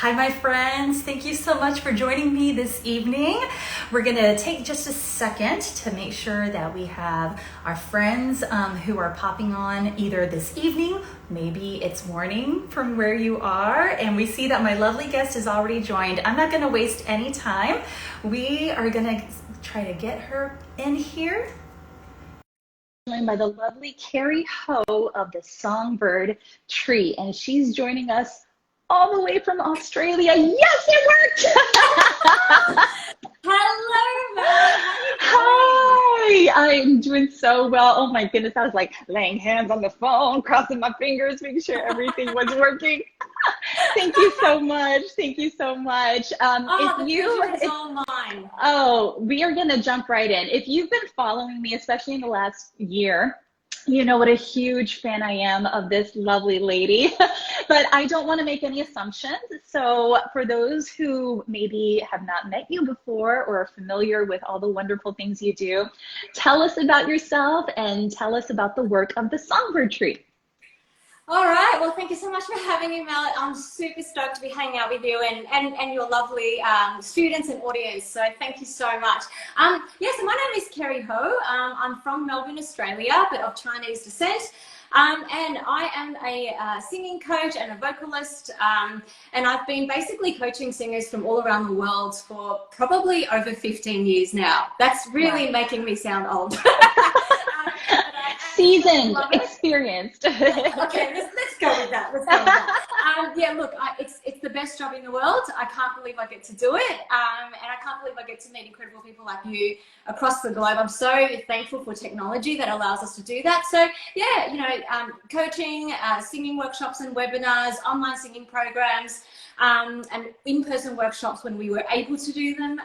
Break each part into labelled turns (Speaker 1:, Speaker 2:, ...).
Speaker 1: Hi, my friends. Thank you so much for joining me this evening. We're going to take just a second to make sure that we have our friends who are popping on either this evening, maybe it's morning from where you are. And we see that my lovely guest is already joined. I'm not going to waste any time. We are going to try to get her in here. Joined by the lovely Kerri Ho of the Songbird Tree, and she's joining us all the way from Australia. Yes, it worked!
Speaker 2: Hello, Mel. How
Speaker 1: are you doing? Hi, I'm doing so well. Oh my goodness, I was like laying hands on the phone, crossing my fingers, making sure everything was working. Thank you so much. Thank you so much.
Speaker 2: the pleasure is all mine.
Speaker 1: Oh, we are going to jump right in. If you've been following me, especially in the last year, you know what a huge fan I am of this lovely lady, but I don't want to make any assumptions. So for those who maybe have not met you before or are familiar with all the wonderful things you do, tell us about yourself and tell us about the work of the Songbird Tree.
Speaker 2: All right. Well, thank you so much for having me, Mel. I'm super stoked to be hanging out with you and your lovely students and audience. So thank you so much. So my name is Kerri Ho. I'm from Melbourne, Australia, but of Chinese descent. And I am a singing coach and a vocalist. And I've been basically coaching singers from all around the world for probably over 15 years now. That's really making me sound old.
Speaker 1: Seasoned, experienced.
Speaker 2: Okay, let's go with that. Let's go with that. Yeah, look, it's the best job in the world. I can't believe I get to do it, and I can't believe I get to meet incredible people like you across the globe. I'm so thankful for technology that allows us to do that. So yeah, coaching, singing workshops and webinars, online singing programs, and in-person workshops when we were able to do them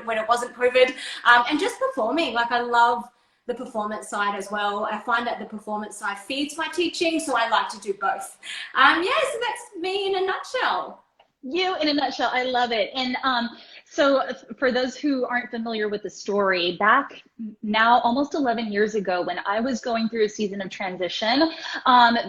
Speaker 2: when it wasn't COVID, and just performing. Like, I love the performance side as well. I find that the performance side feeds my teaching, so I like to do both. So that's me in a nutshell.
Speaker 1: You in a nutshell. I love it. And so for those who aren't familiar with the story, back now almost 11 years ago, when I was going through a season of transition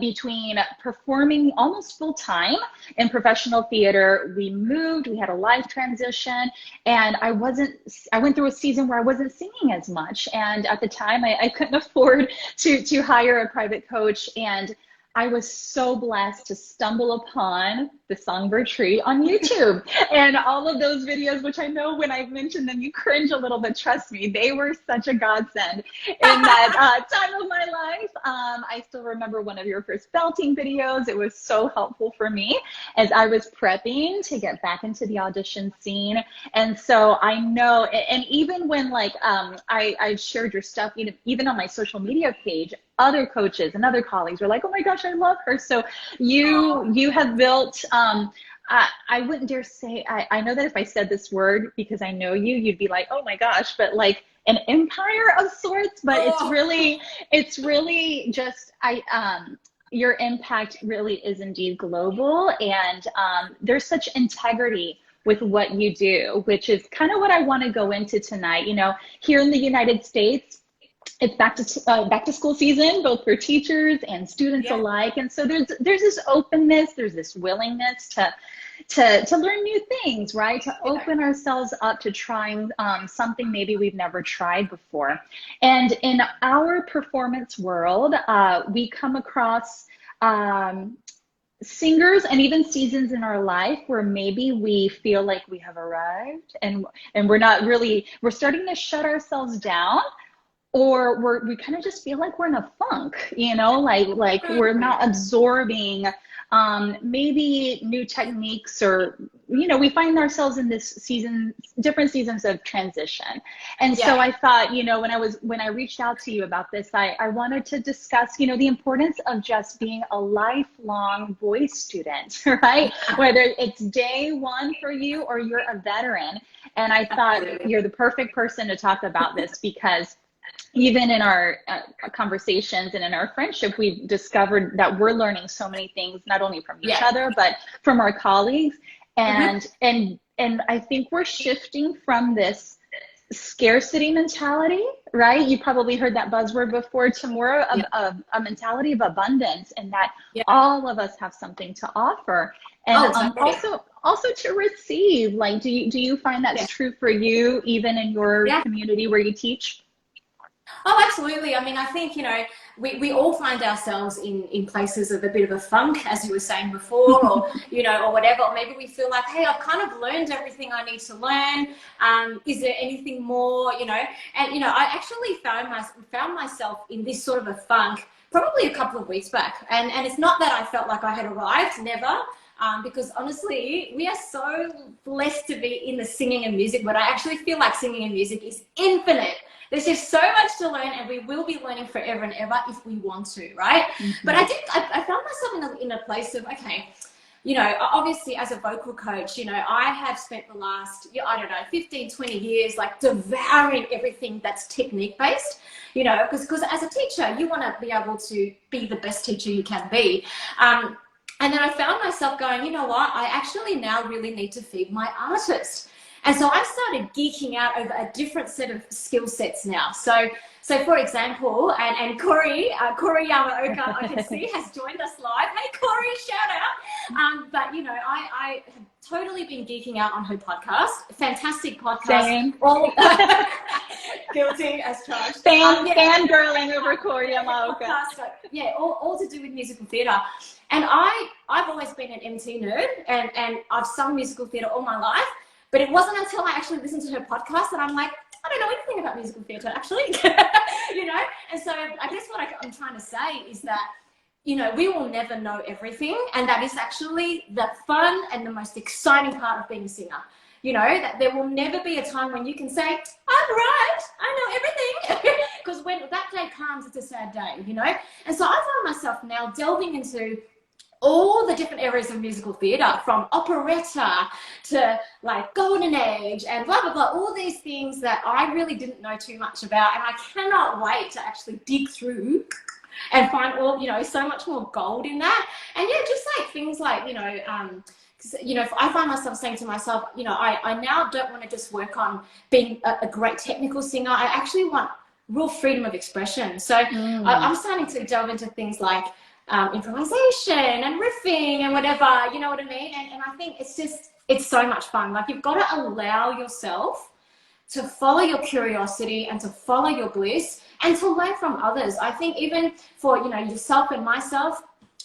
Speaker 1: between performing almost full time in professional theater, we moved, we had a life transition, and I went through a season where I wasn't singing as much. And at the time I couldn't afford to hire a private coach, and I was so blessed to stumble upon the Songbird Tree on YouTube. And all of those videos, which I know when I mention them, you cringe a little bit, trust me, they were such a godsend in that time of my life. I still remember one of your first belting videos. It was so helpful for me as I was prepping to get back into the audition scene. And so I know, and even when I shared your stuff, even on my social media page, other coaches and other colleagues were like, oh my gosh, I love her. So you have built, I wouldn't dare say, I know that if I said this word, because I know you'd be like, oh my gosh, but like an empire of sorts. But it's really just, your impact really is indeed global. And there's such integrity with what you do, which is kind of what I want to go into tonight. Here in the United States, it's back to school season, both for teachers and students alike. And so there's this openness, there's this willingness to learn new things, right? To open ourselves up to trying something maybe we've never tried before. And in our performance world, we come across singers and even seasons in our life where maybe we feel like we have arrived and we're starting to shut ourselves down. Or we kind of just feel like we're in a funk, like we're not absorbing maybe new techniques, or, we find ourselves in different seasons of transition. And so I thought, when I reached out to you about this, I wanted to discuss, the importance of just being a lifelong voice student, right? Whether it's day one for you or you're a veteran. And I thought you're the perfect person to talk about this, because even in our conversations and in our friendship, we've discovered that we're learning so many things, not only from each other, but from our colleagues. And I think we're shifting from this scarcity mentality, right? You probably heard that buzzword before, to more of a mentality of abundance, and that
Speaker 2: Yeah.
Speaker 1: all of us have something to offer. And
Speaker 2: Oh, totally.
Speaker 1: also to receive. Like, do you find that's
Speaker 2: Yeah.
Speaker 1: true for you, even in your
Speaker 2: Yeah.
Speaker 1: community where you teach?
Speaker 2: Oh, absolutely. I mean, I think, we all find ourselves in places of a bit of a funk, as you were saying before, or, or whatever. Or maybe we feel like, hey, I've kind of learned everything I need to learn. Is there anything more, And, I actually found myself in this sort of a funk probably a couple of weeks back. And it's not that I felt like I had arrived, never. Because honestly, we are so blessed to be in the singing and music, but I actually feel like singing and music is infinite. There's just so much to learn, and we will be learning forever and ever if we want to, right?
Speaker 1: Mm-hmm.
Speaker 2: But I found myself in a place of, okay, obviously as a vocal coach, I have spent the last, 15, 20 years, like devouring everything that's technique based, because as a teacher, you want to be able to be the best teacher you can be. And then I found myself going, you know what, I actually now really need to feed my artist. And so I started geeking out over a different set of skill sets now. So for example, and Corey Yamaoka, I can see, has joined us live. Hey, Corey, shout out. But, I have totally been geeking out on her podcast. Fantastic podcast.
Speaker 1: Same.
Speaker 2: All guilty as charged.
Speaker 1: Fangirling over Corey Yamaoka.
Speaker 2: All to do with musical theatre. And I've always been an MT nerd, and I've sung musical theatre all my life. But it wasn't until I actually listened to her podcast that I'm like, I don't know anything about musical theatre, actually. And so I guess what I'm trying to say is that, we will never know everything. And that is actually the fun and the most exciting part of being a singer. That there will never be a time when you can say, I'm right, I know everything. Because when that day comes, it's a sad day, And so I find myself now delving into all the different areas of musical theatre, from operetta to like golden age and blah, blah, blah, all these things that I really didn't know too much about. And I cannot wait to actually dig through and find so much more gold in that. And just like things like, I find myself saying to myself, I now don't want to just work on being a great technical singer. I actually want real freedom of expression. So I'm starting to delve into things like improvisation and riffing and whatever, you know what I mean? And I think it's so much fun. Like, you've got to allow yourself to follow your curiosity and to follow your bliss and to learn from others. I think even for, yourself and myself,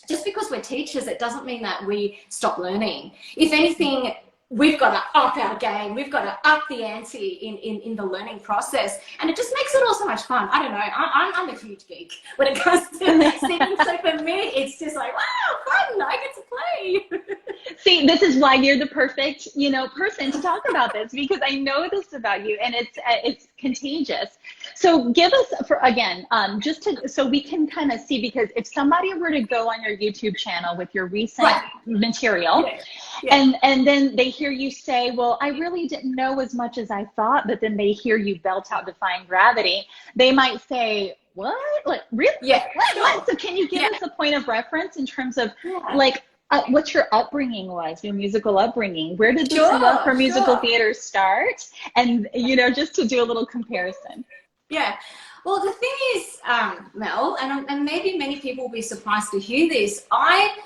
Speaker 2: just because we're teachers, it doesn't mean that we stop learning. If anything, we've got to up our game. We've got to up the ante in the learning process. And it just makes it all so much fun. I don't know. I'm a huge geek when it comes to singing. So for me, it's just like, wow, fun. I get to play.
Speaker 1: See, this is why you're the perfect, person to talk about this, because I know this about you, and it's contagious. So give us, so we can kind of see, because if somebody were to go on your YouTube channel with your recent material, and then they hear you say, well, I really didn't know as much as I thought, but then they hear you belt out Defying Gravity, they might say, what? Like, really?
Speaker 2: Yeah.
Speaker 1: What? So can you give us a point of reference in terms of what your upbringing was, your musical upbringing? Where did this love for musical theater start? And, just to do a little comparison.
Speaker 2: Yeah. Well, the thing is, Mel, and maybe many people will be surprised to hear this, I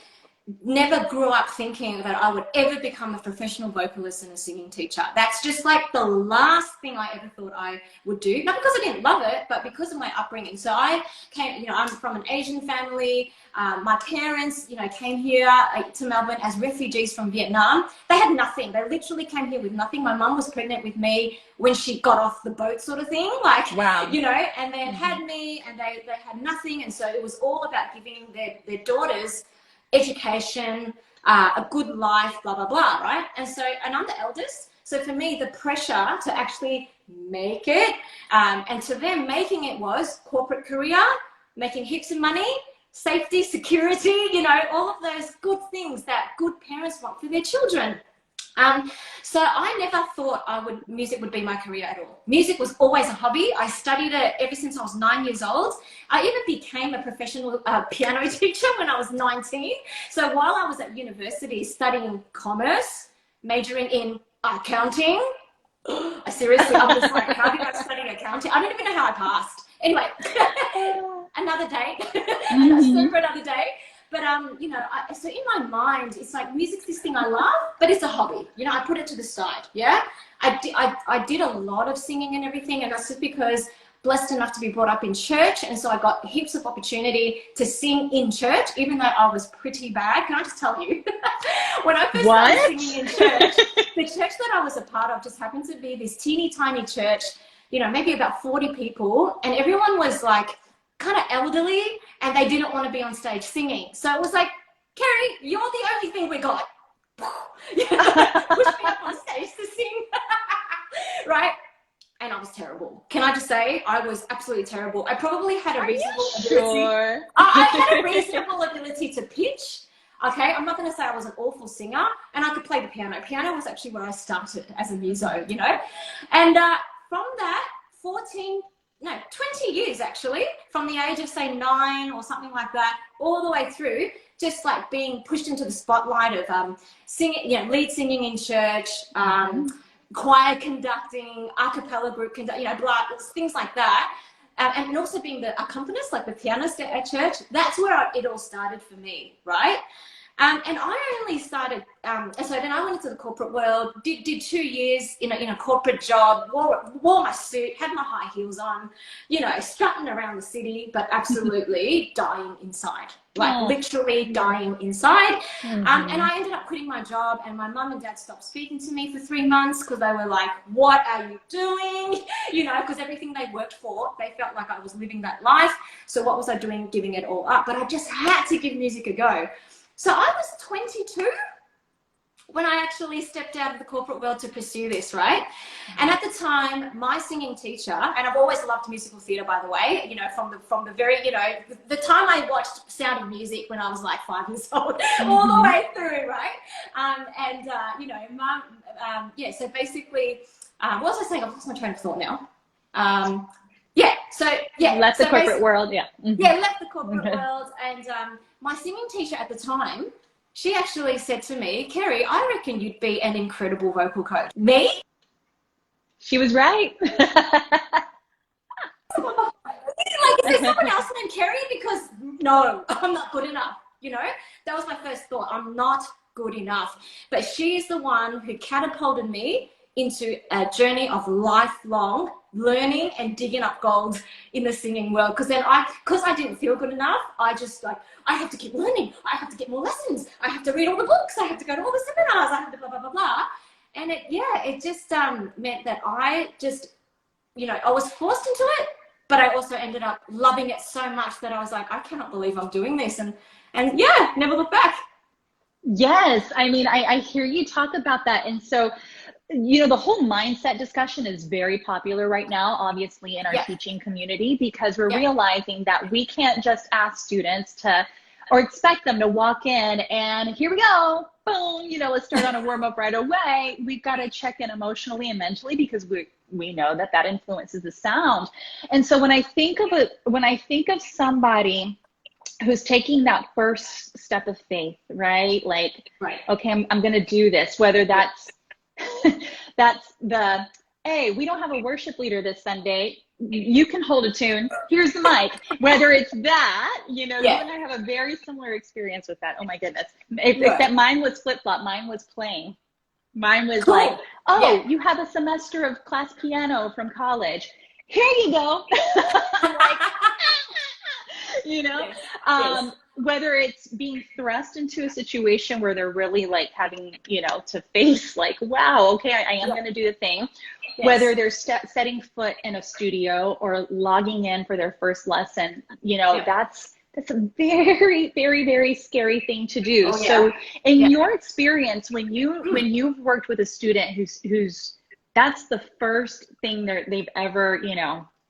Speaker 2: never grew up thinking that I would ever become a professional vocalist and a singing teacher. That's just like the last thing I ever thought I would do. Not because I didn't love it, but because of my upbringing. So I came, I'm from an Asian family. My parents, came here to Melbourne as refugees from Vietnam. They had nothing. They literally came here with nothing. My mum was pregnant with me when she got off the boat, sort of thing. Like,
Speaker 1: wow.
Speaker 2: And they had me, and they had nothing. And so it was all about giving their daughters education, a good life, blah, blah, blah, right? And I'm the eldest. So for me, the pressure to actually make it, and to them, making it was corporate career, making heaps of money, safety, security, all of those good things that good parents want for their children. So I never thought music would be my career at all. Music was always a hobby. I studied it ever since I was 9 years old. I even became a professional piano teacher when I was 19. So while I was at university studying commerce, majoring in accounting, I seriously, I was like, how did I study accounting? I don't even know how I passed. Anyway, another day, another story
Speaker 1: Hmm.
Speaker 2: for another day. But you know, so in my mind, it's like music's this thing I love, but it's a hobby. You know, I put it to the side. Yeah, I did a lot of singing and everything, and that's just because blessed enough to be brought up in church, and so I got heaps of opportunity to sing in church, even though I was pretty bad. Can I just tell you, when I first started
Speaker 1: What?
Speaker 2: singing in church, the church that I was a part of just happened to be this teeny tiny church, you know, maybe about 40 people, and everyone was like kind of elderly, and they didn't want to be on stage singing. So it was like, Kerri, you're the only thing we got. Push me up on stage to sing, right? And I was terrible. Can I just say, I was absolutely terrible. I probably had a
Speaker 1: Are you
Speaker 2: reasonable ability.
Speaker 1: sure?
Speaker 2: I had a reasonable ability to pitch. Okay, I'm not going to say I was an awful singer, and I could play the piano. Piano was actually where I started as a muso, you know. And from that, 20 years actually, from the age of say 9 or something like that, all the way through, just like being pushed into the spotlight of singing, you know, lead singing in church, choir conducting, a cappella group you know, blah, things like that. And also being the accompanist, like the pianist at church. That's where it all started for me, right? And I only started, and so then I went into the corporate world, did 2 years in a corporate job, wore my suit, had my high heels on, you know, strutting around the city, but absolutely dying inside, like
Speaker 1: Oh.
Speaker 2: literally dying inside. And
Speaker 1: Hmm.
Speaker 2: I ended up quitting my job, and my mum and dad stopped speaking to me for 3 months because they were like, what are you doing? You know, because everything they worked for, they felt like I was living that life. So what was I doing, giving it all up? But I just had to give music a go. So I was 22 when I actually stepped out of the corporate world to pursue this, right? And at the time, my singing teacher, and I've always loved musical theatre, by the way, you know, from the very, you know, the time I watched Sound of Music when I was like 5 years old, all the way through, right? You know, mum, yeah, so basically, what was I saying? I've lost my train of thought now.
Speaker 1: Left the
Speaker 2: So
Speaker 1: corporate
Speaker 2: basically,
Speaker 1: world, yeah.
Speaker 2: yeah, left the corporate world, and my singing teacher at the time, she actually said to me, Kerri, I reckon you'd be an incredible vocal coach. Me?
Speaker 1: She was right.
Speaker 2: Like, is there someone else named Kerri? Because no, I'm not good enough. You know, that was my first thought. I'm not good enough. But she is the one who catapulted me into a journey of lifelong learning and digging up gold in the singing world. Because because I didn't feel good enough, I just like, I have to keep learning. I have to get more lessons. I have to read all the books. I have to go to all the seminars. I have to blah, blah, blah, blah. And it just meant that I just, you know, I was forced into it, but I also ended up loving it so much that I was like, I cannot believe I'm doing this. And yeah, never look back.
Speaker 1: Yes, I mean, I hear you talk about that. And so, the whole mindset discussion is very popular right now, obviously, in our
Speaker 2: Yeah,
Speaker 1: teaching community, because we're
Speaker 2: yeah,
Speaker 1: realizing that we can't just ask students to, or expect them to walk in and here we go, boom, let's start on a warm up right away. We've got to check in emotionally and mentally because we know that that influences the sound. And so when I think of somebody who's taking that first step of faith, right? Like,
Speaker 2: right.
Speaker 1: okay, I'm going to do this, whether
Speaker 2: Yeah,
Speaker 1: that's that's the, hey, we don't have a worship leader this Sunday. You can hold a tune. Here's the mic. Whether it's that, you
Speaker 2: yeah,
Speaker 1: and I have a very similar experience with that. Oh my goodness.
Speaker 2: right.
Speaker 1: Except mine was flip flop. Mine was playing. Mine was like,
Speaker 2: Cool. Yeah.
Speaker 1: oh, you have a semester of class piano from college. Here you go. I'm like, you know,
Speaker 2: Yes, yes,
Speaker 1: whether it's being thrust into a situation where they're really like having, to face like, wow, okay, I am
Speaker 2: yeah,
Speaker 1: going to do the thing, whether
Speaker 2: yes.
Speaker 1: they're setting foot in a studio or logging in for their first lesson,
Speaker 2: Yeah.
Speaker 1: that's a very, very, very scary thing to do.
Speaker 2: Oh, yeah.
Speaker 1: So in
Speaker 2: Yeah.
Speaker 1: your experience, when you've worked with a student who's that's the first thing they've ever,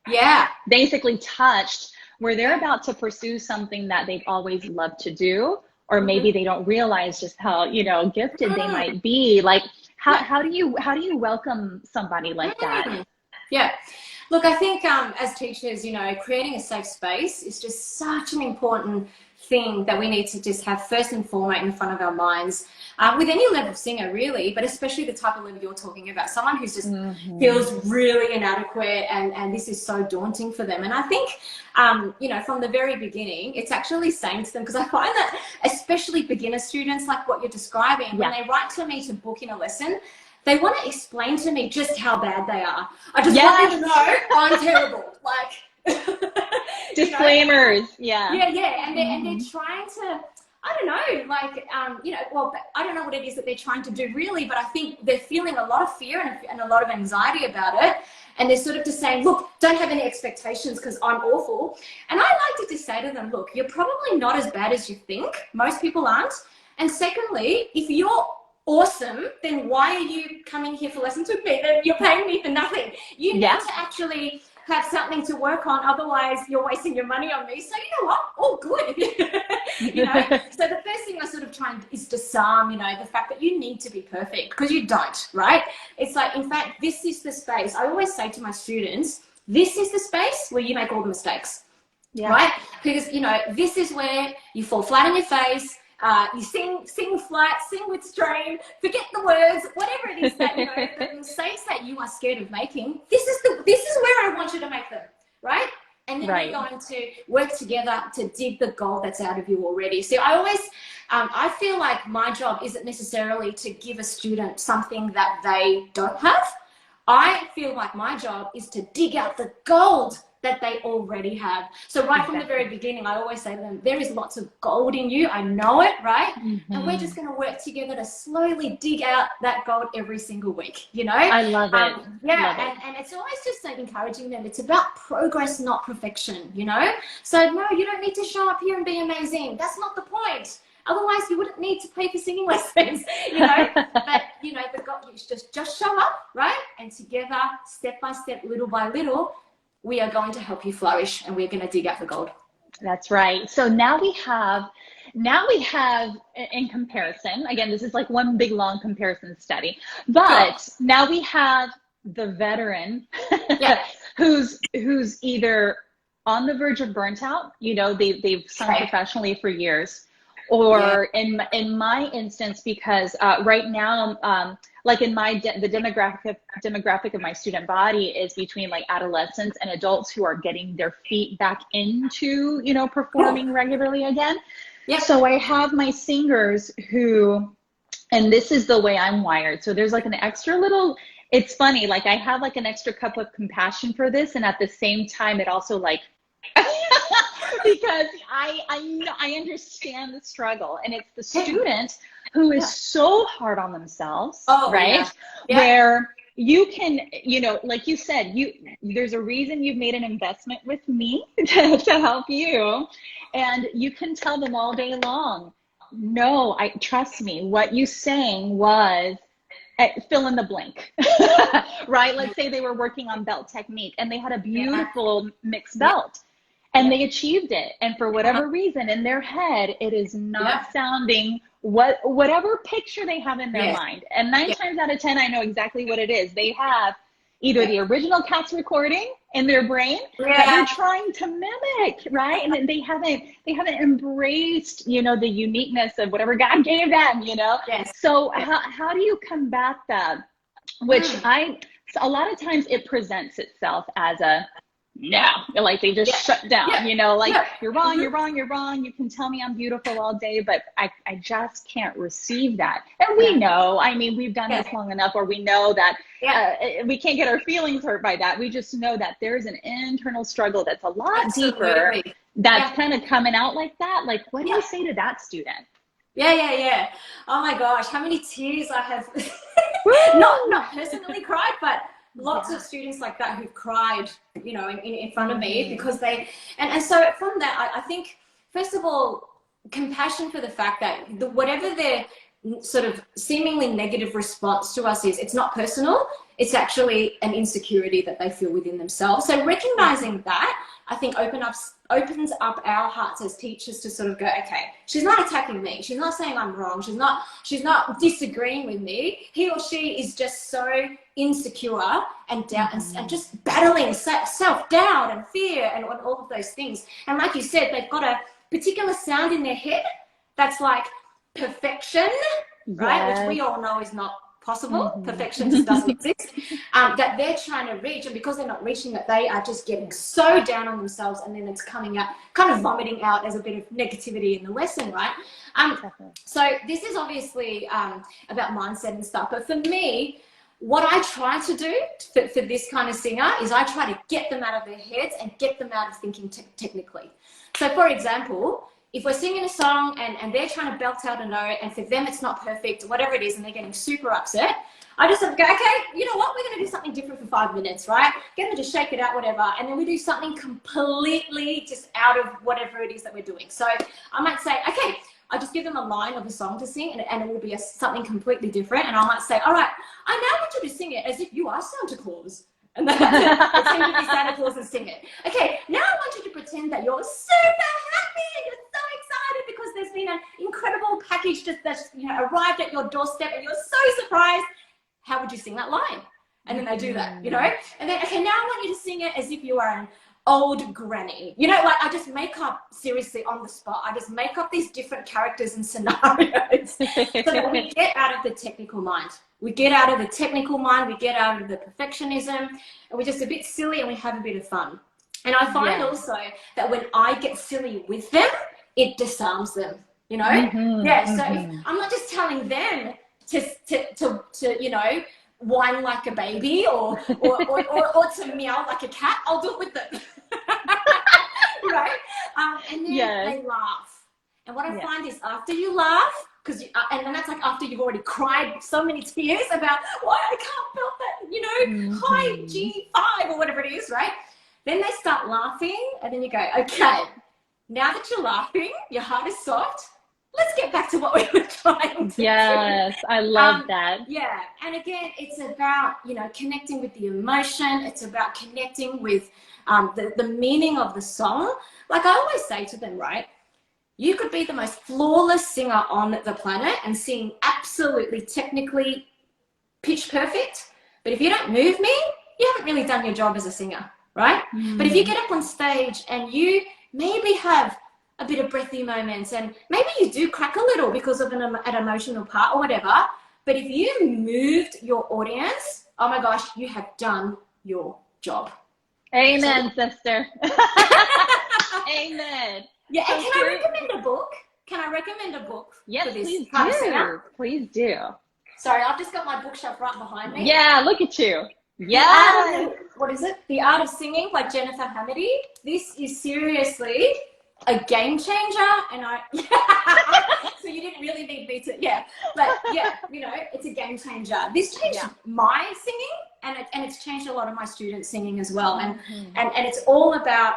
Speaker 2: Yeah.
Speaker 1: basically touched, where they're
Speaker 2: Yeah.
Speaker 1: about to pursue something that they've always loved to do, or
Speaker 2: Mm-hmm.
Speaker 1: maybe they don't realize just how, gifted they
Speaker 2: Mm.
Speaker 1: might be. Like,
Speaker 2: Yeah.
Speaker 1: how do you welcome somebody like that?
Speaker 2: Mm. Yeah. Look, I think as teachers, creating a safe space is just such an important thing that we need to just have first and foremost in front of our minds, with any level singer really, but especially the type of level you're talking about, someone who's just feels really inadequate, and this is so daunting for them. And I think, you know, from the very beginning, it's actually saying to them, because I find that especially beginner students, like what you're describing, when they write to me to book in a lesson, they want to explain to me just how bad they are. I just want them to know I'm terrible. Like,
Speaker 1: disclaimers.
Speaker 2: Yeah, and they're trying to, I don't know, like, you know, well, I don't know what it is that they're trying to do really, but I think they're feeling a lot of fear and a lot of anxiety about it. And they're sort of just saying, look, don't have any expectations because I'm awful. And I like to just say to them, look, you're probably not as bad as you think. Most people aren't. And secondly, if you're awesome, then why are you coming here for lessons with me? Then you're paying me for nothing. You need to actually have something to work on, otherwise you're wasting your money on me. So you know what, all good. You know, so the first thing I sort of try is disarm, you know, the fact that you need to be perfect, because you don't, right? It's like, in fact, this is the space. I always say to my students, this is the space where you make all the mistakes, right? Because, you know, this is where you fall flat on your face. You sing flat, sing with strain, forget the words, whatever it is that, you know, the mistakes that you are scared of making, this is where I want you to make them, right? And then we're going to work together to dig the gold that's out of you already. So I always, I feel like my job isn't necessarily to give a student something that they don't have. I feel like my job is to dig out the gold that they already have. So right from the very beginning, I always say to them, there is lots of gold in you. I know it, right? And we're just going to work together to slowly dig out that gold every single week, you know?
Speaker 1: I love it.
Speaker 2: And it's always just like encouraging them. It's about progress, not perfection, you know? So no, you don't need to show up here and be amazing. That's not the point. Otherwise, you wouldn't need to pay for singing lessons, you know? But, you know, the goal is just show up, right? And together, step by step, little by little, we are going to help you flourish, and we're going to dig out the gold.
Speaker 1: That's right. So now we have, in comparison, again, this is like one big long comparison study, but now we have the veteran who's either on the verge of burnt out, you know, they've sung professionally for years, or in my instance, because right now, like in the demographic of my student body is between like adolescents and adults who are getting their feet back into, you know, performing regularly again. So I have my singers who, and this is the way I'm wired. So there's like an extra little, it's funny, like I have like an extra cup of compassion for this. And at the same time, it also like, because I understand the struggle, and it's the student who is so hard on themselves, right? Where you can, you know, like you said, there's a reason you've made an investment with me to help you, and you can tell them all day long, no, trust me, what you sang was fill in the blank, right? Let's say they were working on belt technique and they had a beautiful mixed belt. And they achieved it. And for whatever reason in their head, it is not sounding whatever picture they have in their mind. And 9 times out of 10, I know exactly what it is. They have either the original Cats recording in their brain that they're trying to mimic, right? And then they haven't embraced, you know, the uniqueness of whatever God gave them, you know? So how do you combat that? Which a lot of times it presents itself as like they just shut down, you know, like you're wrong, you're wrong, you're wrong. You can tell me I'm beautiful all day, but I just can't receive that. And we know, I mean, we've done this long enough where we know that we can't get our feelings hurt by that. We just know that there's an internal struggle that's a lot deeper that's kind of coming out like that. Like, what do you say to that student?
Speaker 2: Oh my gosh, how many tears I have not personally cried, but lots of students like that who've cried, you know, in front of me because they, and so from that, I think, first of all, compassion for the fact that whatever their sort of seemingly negative response to us is, it's not personal, it's actually an insecurity that they feel within themselves. So recognizing that, I think, opens up our hearts as teachers to sort of go, okay, she's not attacking me, she's not saying I'm wrong, she's not disagreeing with me, he or she is just so insecure and doubt and just battling self-doubt and fear and all of those things. And like you said, they've got to particular sound in their head that's like perfection, right?
Speaker 1: Yes.
Speaker 2: Which we all know is not possible. Perfection just doesn't exist. That they're trying to reach, and because they're not reaching it, they are just getting so down on themselves, and then it's coming out, kind of vomiting out as a bit of negativity in the lesson, right? So this is obviously about mindset and stuff, but for me, what I try to do for this kind of singer is I try to get them out of their heads and get them out of thinking technically. So for example, if we're singing a song and they're trying to belt out a note and for them it's not perfect, whatever it is, and they're getting super upset, I just have to go, okay, you know what, we're going to do something different for 5 minutes, right? Get them to shake it out, whatever, and then we do something completely just out of whatever it is that we're doing. So I might say, okay, I just give them a line of a song to sing, and it will be something completely different. And I might say, all right, I now want you to sing it as if you are Santa Claus. And then pretend to be Santa Claus and sing it. Okay, now I want you to pretend that you're super happy and you're so excited because there's been an incredible package that's arrived at your doorstep and you're so surprised. How would you sing that line? And then they do that, And then, okay, now I want you to sing it as if you are an old granny. Like I just make up, seriously, on the spot. I just make up these different characters and scenarios so that we get out of the technical mind. We get out of the technical mind, we get out of the perfectionism, and we're just a bit silly and we have a bit of fun. And I find also that when I get silly with them, it disarms them, So if, I'm not just telling them to whine like a baby or to meow like a cat. I'll do it with them. Right? And then they laugh. And what I find is after you laugh, and that's like after you've already cried so many tears about why I can't feel that, high G5 or whatever it is, right? Then they start laughing, and then you go, okay, now that you're laughing, your heart is soft, let's get back to what we were trying to do.
Speaker 1: Yes, I love that.
Speaker 2: Yeah, and again, it's about, connecting with the emotion. It's about connecting with the meaning of the song. Like I always say to them, right? You could be the most flawless singer on the planet and sing absolutely technically pitch perfect. But if you don't move me, you haven't really done your job as a singer, right? But if you get up on stage and you maybe have a bit of breathy moments and maybe you do crack a little because of an emotional part or whatever, but if you moved your audience, oh my gosh, you have done your job.
Speaker 1: Amen, sister. Amen.
Speaker 2: Yeah, and can I recommend a book?
Speaker 1: Yes,
Speaker 2: for this
Speaker 1: please
Speaker 2: kind
Speaker 1: do.
Speaker 2: of singer?
Speaker 1: Please do.
Speaker 2: Sorry, I've just got my bookshelf right behind me.
Speaker 1: Yeah, look at you. Yeah.
Speaker 2: What is it? The Art of Singing by Jennifer Hamady. This is seriously a game changer, and so you didn't really need me to, but it's a game changer. This changed my singing, and it's changed a lot of my students' singing as well, and it's all about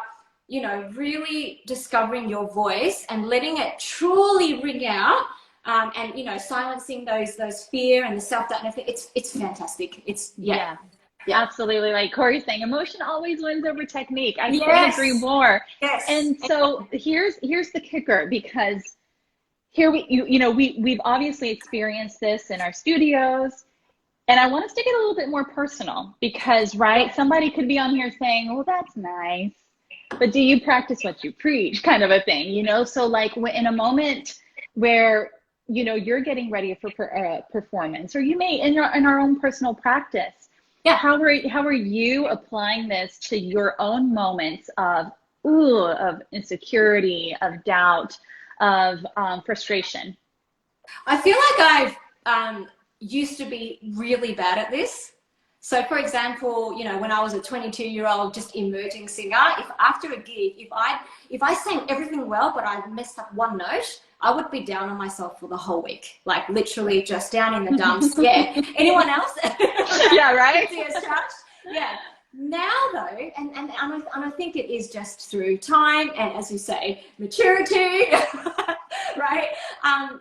Speaker 2: really discovering your voice and letting it truly ring out, and silencing those fear and the self-doubt. It's fantastic. It's
Speaker 1: absolutely. Like Corey's saying, emotion always wins over technique. I couldn't agree more.
Speaker 2: Yes.
Speaker 1: And so here's the kicker, because here we've obviously experienced this in our studios, and I want us to get a little bit more personal, because somebody could be on here saying, well, that's nice, but do you practice what you preach, kind of a thing, So like in a moment where, you're getting ready for performance, or you may in our own personal practice, how are you applying this to your own moments of insecurity, of doubt, of frustration?
Speaker 2: I feel like I've used to be really bad at this. So for example, when I was a 22-year-old just emerging singer, if after a gig, if I sang everything well, but I messed up one note, I would be down on myself for the whole week, like literally just down in the dumps. Anyone else?
Speaker 1: Yeah, right?
Speaker 2: Yeah. Now though, and I think it is just through time and, as you say, maturity, right?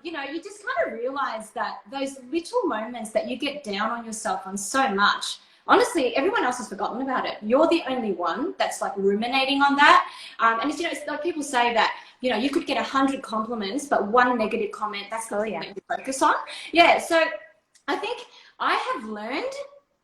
Speaker 2: You just kind of realize that those little moments that you get down on yourself on so much, honestly, everyone else has forgotten about it. You're the only one that's like ruminating on that. And it's like people say that, you could get 100 compliments, but one negative comment, that's the thing that you focus on. Yeah. So I think I have learned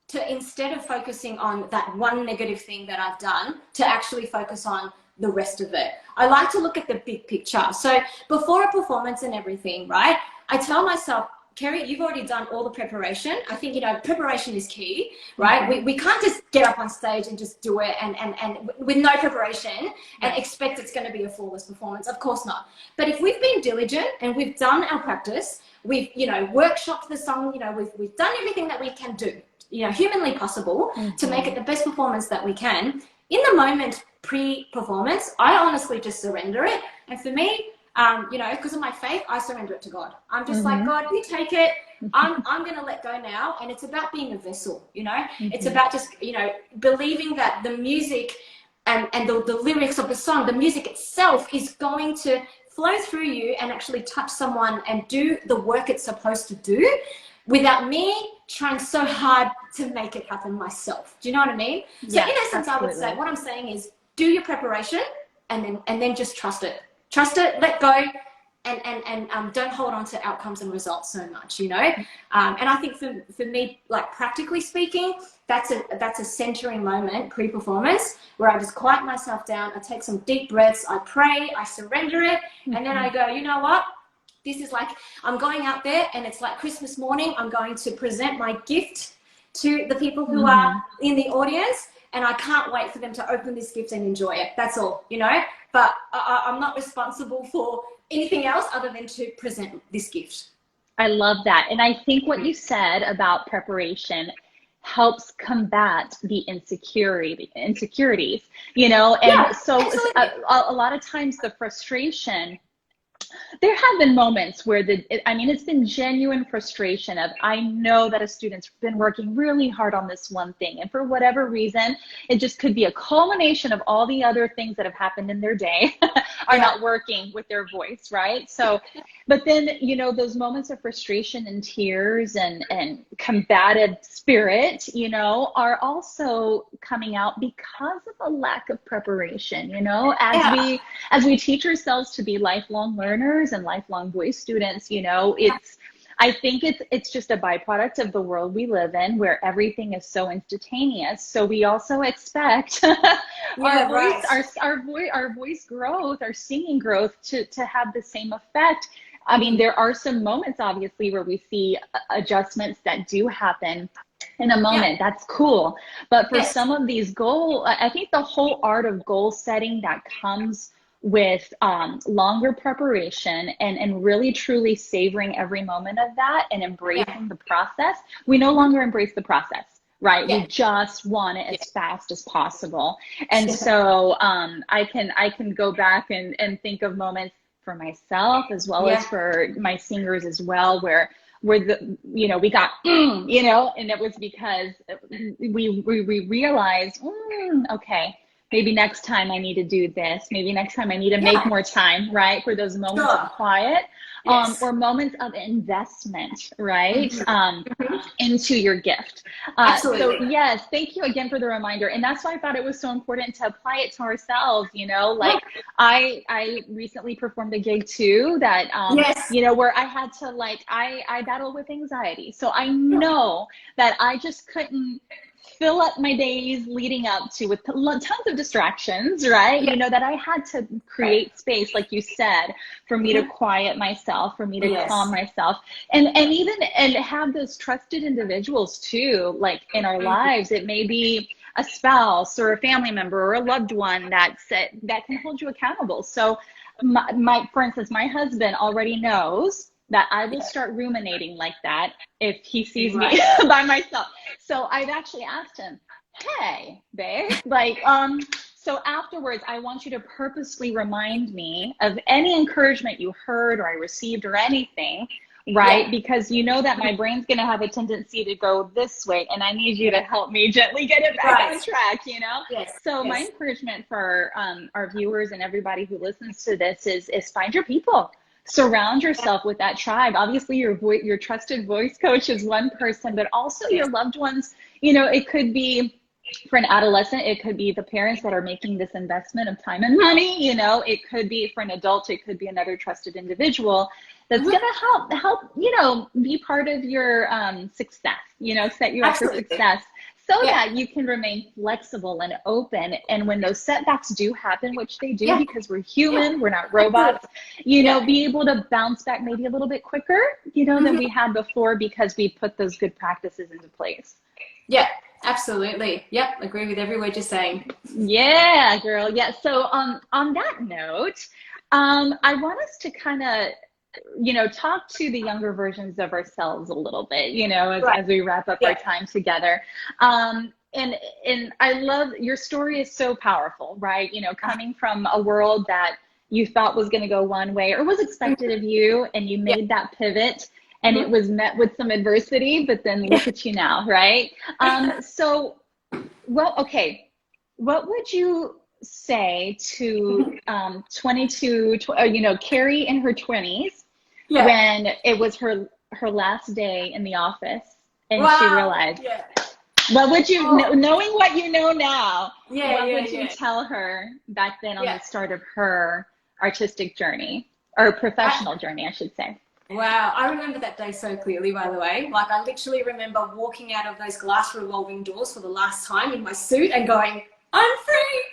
Speaker 2: to, instead of focusing on that one negative thing that I've done, to actually focus on the rest of it. I like to look at the big picture. So before a performance and everything, right, I tell myself, Kerri, you've already done all the preparation. I think, you know, preparation is key, right? We can't just get up on stage and just do it and with no preparation and expect it's going to be a flawless performance. Of course not. But if we've been diligent and we've done our practice, we've, you know, workshopped the song, you know, we've done everything that we can do, you know, humanly possible to make it the best performance that we can. In the moment pre-performance, I honestly just surrender it. And for me, you know, because of my faith, I surrender it to God. I'm just like, God, you take it. I'm going to let go now. And it's about being a vessel, you know. It's about just, you know, believing that the music and the lyrics of the song, the music itself is going to flow through you and actually touch someone and do the work it's supposed to do without me trying so hard to make it happen myself. Do you know what I mean? So in essence, absolutely. I would say what I'm saying is do your preparation and then just trust it. Trust it, let go, and don't hold on to outcomes and results so much, you know. And I think for me, like practically speaking, that's a centering moment pre-performance where I just quiet myself down, I take some deep breaths, I pray, I surrender it, and then I go, you know what? This is like, I'm going out there and it's like Christmas morning, I'm going to present my gift to the people who are in the audience, and I can't wait for them to open this gift and enjoy it. That's all, you know. But I'm not responsible for anything else other than to present this gift.
Speaker 1: I love that. And I think what you said about preparation helps combat the insecurities, you know, and so a lot of times the frustration, there have been moments where it's been genuine frustration of, I know that a student's been working really hard on this one thing, and for whatever reason, it just could be a culmination of all the other things that have happened in their day are not working with their voice, right? So, but then, you know, those moments of frustration and tears and combative spirit, you know, are also coming out because of a lack of preparation, you know, as we teach ourselves to be lifelong learners and lifelong voice students, you know, I think it's just a byproduct of the world we live in where everything is so instantaneous. So we also expect our voice growth, our singing growth to have the same effect. I mean, there are some moments obviously where we see adjustments that do happen in a moment. That's cool. But for some of these I think the whole art of goal setting that comes with longer preparation and really truly savoring every moment of that and embracing the process. We no longer embrace the process, right? We just want it as fast as possible. And so I can go back and think of moments for myself as well as for my singers as well, where we got, you know, and it was because we realized, okay, maybe next time I need to do this. Maybe next time I need to make more time, right? For those moments of quiet, or moments of investment, right? Into your gift. So yes, thank you again for the reminder. And that's why I thought it was so important to apply it to ourselves, you know, like I recently performed a gig too that, you know, where I had to I battle with anxiety. So I know that I just couldn't fill up my days leading up to with tons of distractions, right? You know, that I had to create space, like you said, for me to quiet myself, for me to calm myself, and have those trusted individuals too, like in our lives. It may be a spouse or a family member or a loved one that can hold you accountable. So for instance, my husband already knows that I will start ruminating like that if he sees me by myself. So I've actually asked him, hey, babe, so afterwards, I want you to purposely remind me of any encouragement you heard or I received or anything, right? Because you know that my brain's going to have a tendency to go this way, and I need you to help me gently get it back on track, you know? So my encouragement for our viewers and everybody who listens to this is find your people. Surround yourself with that tribe. Obviously, your trusted voice coach is one person, but also your loved ones. You know, it could be for an adolescent, it could be the parents that are making this investment of time and money. You know, it could be for an adult, it could be another trusted individual that's going to help, you know, be part of your success, you know, set you up for success. so that you can remain flexible and open. And when those setbacks do happen, which they do because we're human, we're not robots, you know, be able to bounce back maybe a little bit quicker, you know, than we had before because we put those good practices into place.
Speaker 2: Yeah, absolutely. Yep, agree with every word you're saying.
Speaker 1: Yeah, girl. Yeah. So on that note, I want us to kind of, you know, talk to the younger versions of ourselves a little bit, you know, as we wrap up our time together. And I love your story is so powerful, right? You know, coming from a world that you thought was going to go one way or was expected of you, and you made that pivot, and it was met with some adversity, but then look at you now, right? So, well, okay, what would you say to 22, you know, Kerri in her 20s when it was her last day in the office and she realized, what would you, knowing what you know now, what would you tell her back then on the start of her artistic journey, or professional journey, I should say?
Speaker 2: Wow, I remember that day so clearly, by the way. Like, I literally remember walking out of those glass revolving doors for the last time in my suit and going, I'm free!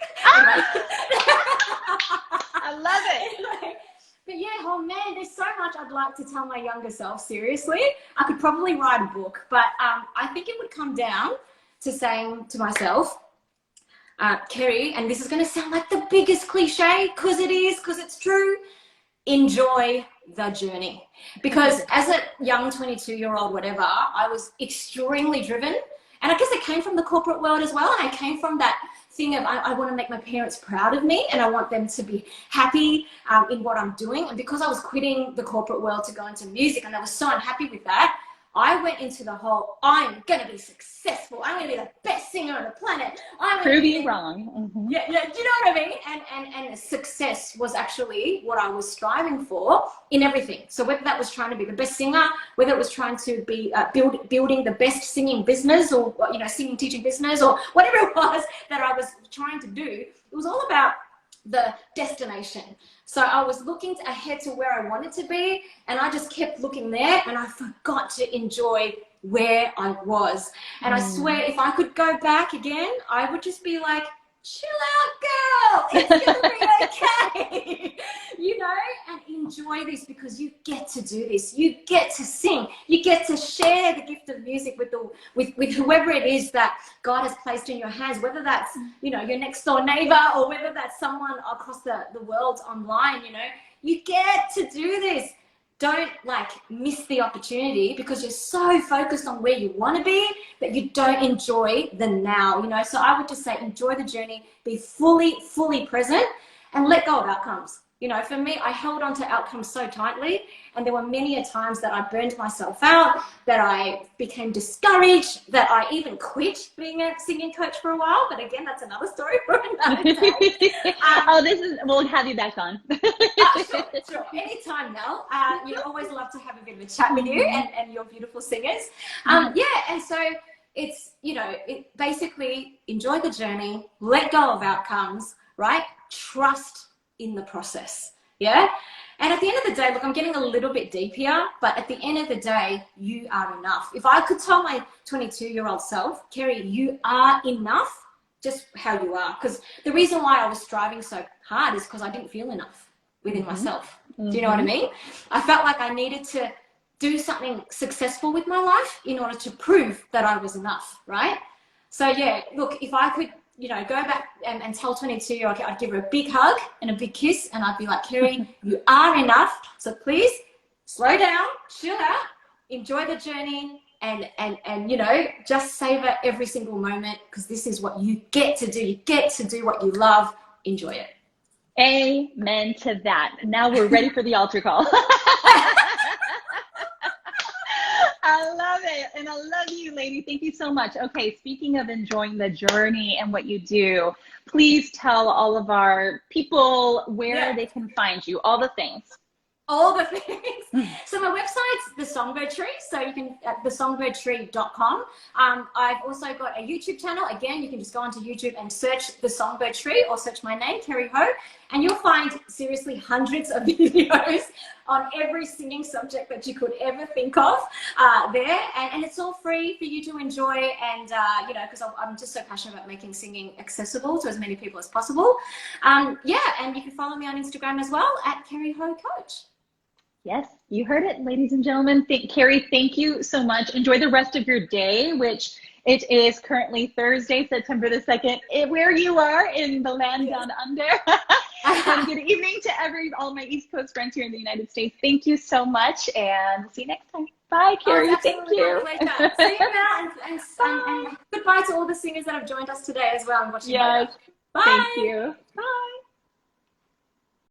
Speaker 1: I love it.
Speaker 2: But yeah, oh man, there's so much I'd like to tell my younger self, seriously. I could probably write a book, but I think it would come down to saying to myself, Kerri, and this is going to sound like the biggest cliche, because it is, because it's true, enjoy the journey. Because as a young 22-year-old, whatever, I was extremely driven. And I guess I came from the corporate world as well. And I came from that thing of, I want to make my parents proud of me, and I want them to be happy in what I'm doing. And because I was quitting the corporate world to go into music, and I was so unhappy with that, I went into the whole, I'm going to be successful. I'm going to be the best singer on the planet.
Speaker 1: Prove you wrong.
Speaker 2: Yeah, do you know what I mean? And success was actually what I was striving for in everything. So whether that was trying to be the best singer, whether it was trying to be building the best singing business, or, you know, singing, teaching business, or whatever it was that I was trying to do, it was all about the destination. So I was looking ahead to where I wanted to be, and I just kept looking there, and I forgot to enjoy where I was. And I swear, if I could go back again, I would just be like, chill out, girl, it's gonna be okay. You know, and enjoy this, because you get to do this. You get to sing. You get to share the gift of music with whoever it is that God has placed in your hands, whether that's, you know, your next door neighbor, or whether that's someone across the world online. You know, you get to do this. Don't miss the opportunity because you're so focused on where you want to be that you don't enjoy the now, you know. So I would just say, enjoy the journey, be fully present, and let go of outcomes. You know, for me, I held on to outcomes so tightly, and there were many a times that I burned myself out, that I became discouraged, that I even quit being a singing coach for a while. But again, that's another story for another day.
Speaker 1: We'll have you back on.
Speaker 2: Sure. Anytime, Mel. You'd always love to have a bit of a chat with you and your beautiful singers. Yeah, and so it's, you know, basically enjoy the journey, let go of outcomes, right? Trust in the process. Yeah. And at the end of the day, look, I'm getting a little bit deep here, but at the end of the day, you are enough. If I could tell my 22-year-old self, Kerri, you are enough just how you are. Because the reason why I was striving so hard is because I didn't feel enough within myself. Do you know what I mean? I felt like I needed to do something successful with my life in order to prove that I was enough, right? So yeah, look, if I could, you know, go back and tell 22-year-old, I'd give her a big hug and a big kiss, and I'd be like, Kerri, you are enough. So please slow down, chill out, enjoy the journey, and you know, just savor every single moment, because this is what you get to do. You get to do what you love. Enjoy it.
Speaker 1: Amen to that. Now we're ready for the altar call. I love it. And I love you, lady. Thank you so much. Okay, speaking of enjoying the journey and what you do, please tell all of our people where they can find you, all the things.
Speaker 2: all the things. So my website's The Songbird Tree, so you can at thesongbirdtree.com. I've also got a YouTube channel. Again, you can just go onto YouTube and search The Songbird Tree or search my name, Kerri Ho, and you'll find seriously hundreds of videos on every singing subject that you could ever think of there. And it's all free for you to enjoy. And, you know, because I'm just so passionate about making singing accessible to as many people as possible. Yeah, and you can follow me on Instagram as well at Kerri Ho Coach.
Speaker 1: Yes, you heard it, ladies and gentlemen. Kerri, thank you so much. Enjoy the rest of your day, which it is currently Thursday, September the 2nd, where you are in the land down under. Good evening to all my East Coast friends here in the United States. Thank you so much, and see you next time. Bye, Kerri. Thank you.
Speaker 2: See you now, and goodbye to all the singers that have joined us today as well and watching.
Speaker 1: Yes.
Speaker 2: Bye.
Speaker 1: Thank you. Bye.